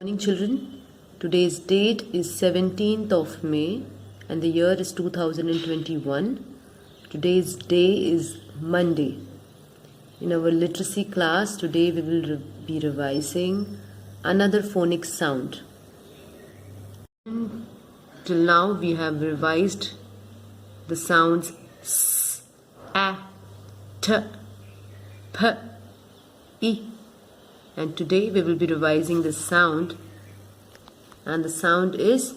Morning children, today's date is 17th of May and the year is 2021. Today's day is Monday. In our literacy class today we will be revising another phonic sound. Till now we have revised the sounds S, A, T, P, I. And today we will be revising this sound, and the sound is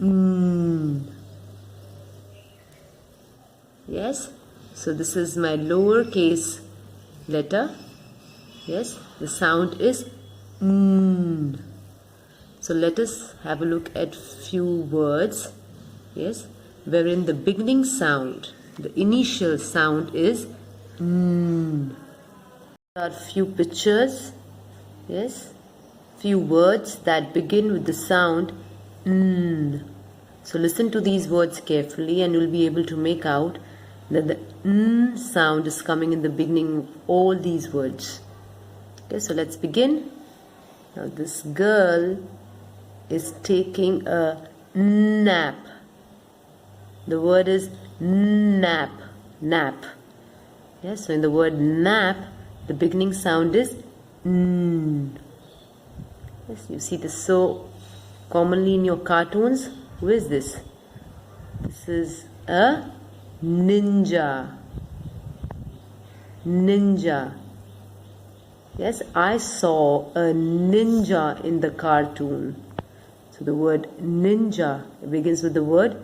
N. Yes, so this is my lowercase letter. Yes, the sound is N. So let us have a look at few words. Yes, wherein the beginning sound, the initial sound is N. There are few pictures. Yes, few words that begin with the sound N. So listen to these words carefully and you'll be able to make out that the N sound is coming in the beginning of all these words. Okay, so let's begin. Now this girl is taking a nap. The word is nap, nap. Yes, so in the word nap, the beginning sound is N. Yes, you see this so commonly in your cartoons. Who is this? This is a ninja. Ninja. Yes, I saw a ninja in the cartoon. So the word ninja begins with the word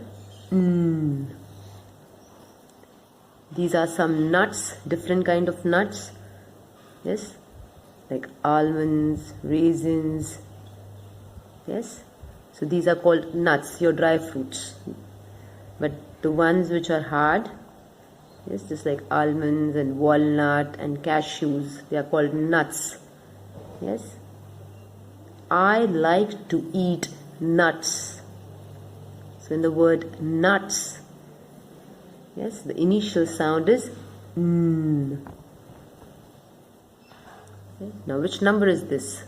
N. These are some nuts, different kind of nuts. Yes, like almonds, raisins. Yes, so these are called nuts, your dry fruits. But the ones which are hard, yes, just like almonds and walnut and cashews, they are called nuts. Yes, I like to eat nuts. So in the word nuts, yes, the initial sound is N. Now which number is this?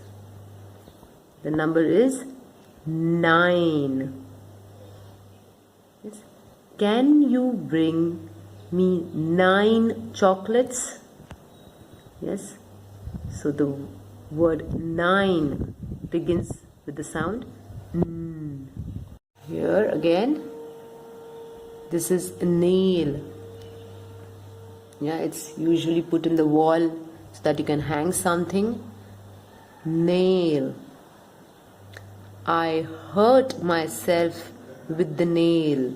The number is 9. Yes. Can you bring me 9 chocolates? Yes. So the word 9 begins with the sound N. Here again, this is a nail. Yeah, it's usually put in the wall so that you can hang something. Nail. I hurt myself with the nail.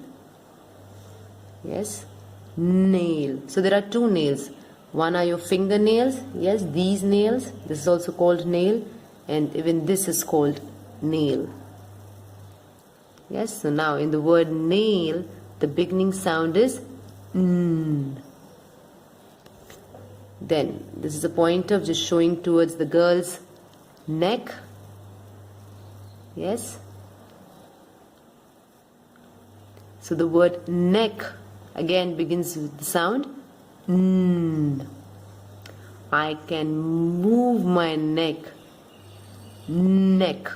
Yes, nail. So there are 2 nails. One are your fingernails. Yes, these nails. This is also called nail, and even this is called nail. Yes, so now in the word nail, the beginning sound is N. Then this is a pointer just showing towards the girl's neck. Yes. So the word neck again begins with the sound N. I can move my neck. Neck.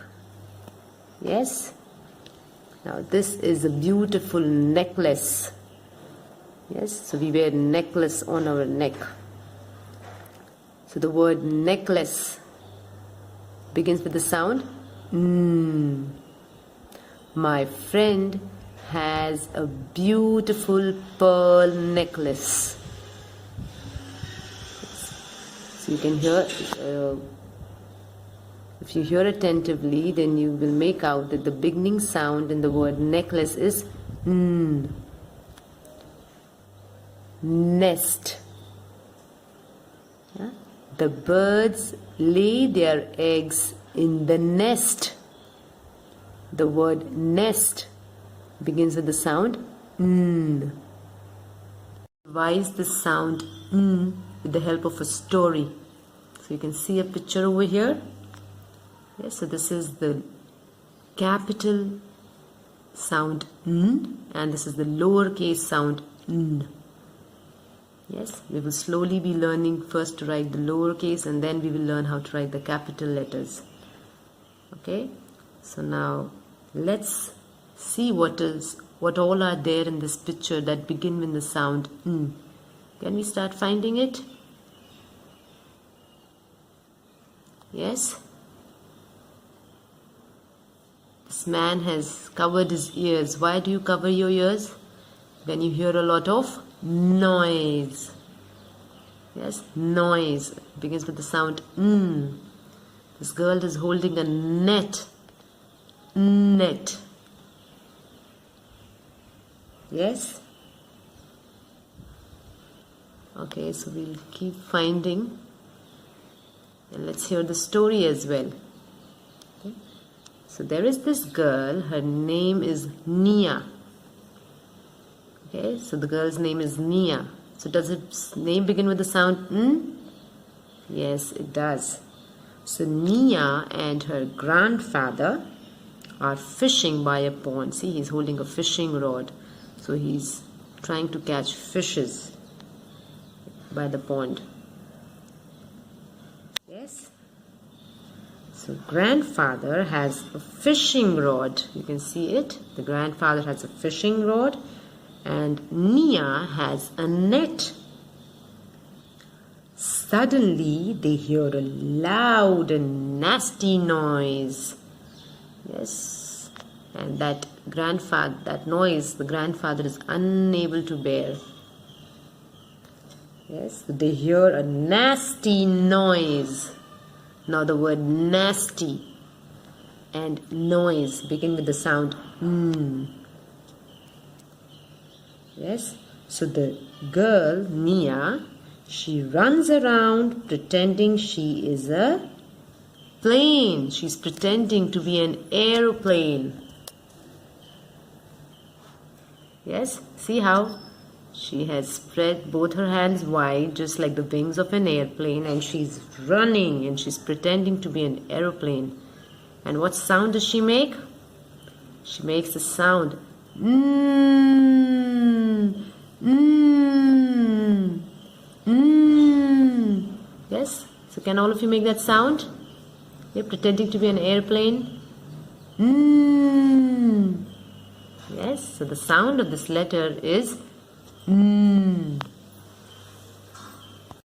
Yes. Now this is a beautiful necklace. Yes. So we wear necklace on our neck. So the word necklace begins with the sound N. My friend has a beautiful pearl necklace. So you can hear, if you hear attentively, then you will make out that the beginning sound in the word necklace is N. Nest. Yeah? The birds lay their eggs in the nest. The word nest begins with the sound N. Revise the sound N with the help of a story. So you can see a picture over here. Yes, so this is the capital sound N and this is the lowercase sound N. Yes, we will slowly be learning first to write the lowercase and then we will learn how to write the capital letters. Okay, so now let's see what all are there in this picture that begin with the sound n. Can we start finding it? Yes. This man has covered his ears. Why do you cover your ears? When you hear a lot of noise. Yes, noise begins with the sound n. This girl is holding a net. Net. Yes? Okay, so we'll keep finding. And let's hear the story as well. Okay. So there is this girl. Her name is Nia. Okay, so the girl's name is Nia. So does its name begin with the sound n? Yes, it does. So Nia and her grandfather are fishing by a pond. See, he's holding a fishing rod. So he's trying to catch fishes by the pond. Yes. So grandfather has a fishing rod. You can see it. The grandfather has a fishing rod and Nia has a net. Suddenly they hear a loud and nasty noise. Yes. And that noise, the grandfather is unable to bear. Yes, so they hear a nasty noise. Now the word nasty and noise begin with the sound n. Yes, so the girl, Nia, she runs around pretending she is a plane. She's pretending to be an aeroplane. Yes, see how she has spread both her hands wide just like the wings of an airplane, and she's running and she's pretending to be an aeroplane. And what sound does she make? She makes the sound mm, mm, mm. Yes, so can all of you make that sound? You're pretending to be an airplane. Mm. Yes, so the sound of this letter is mm.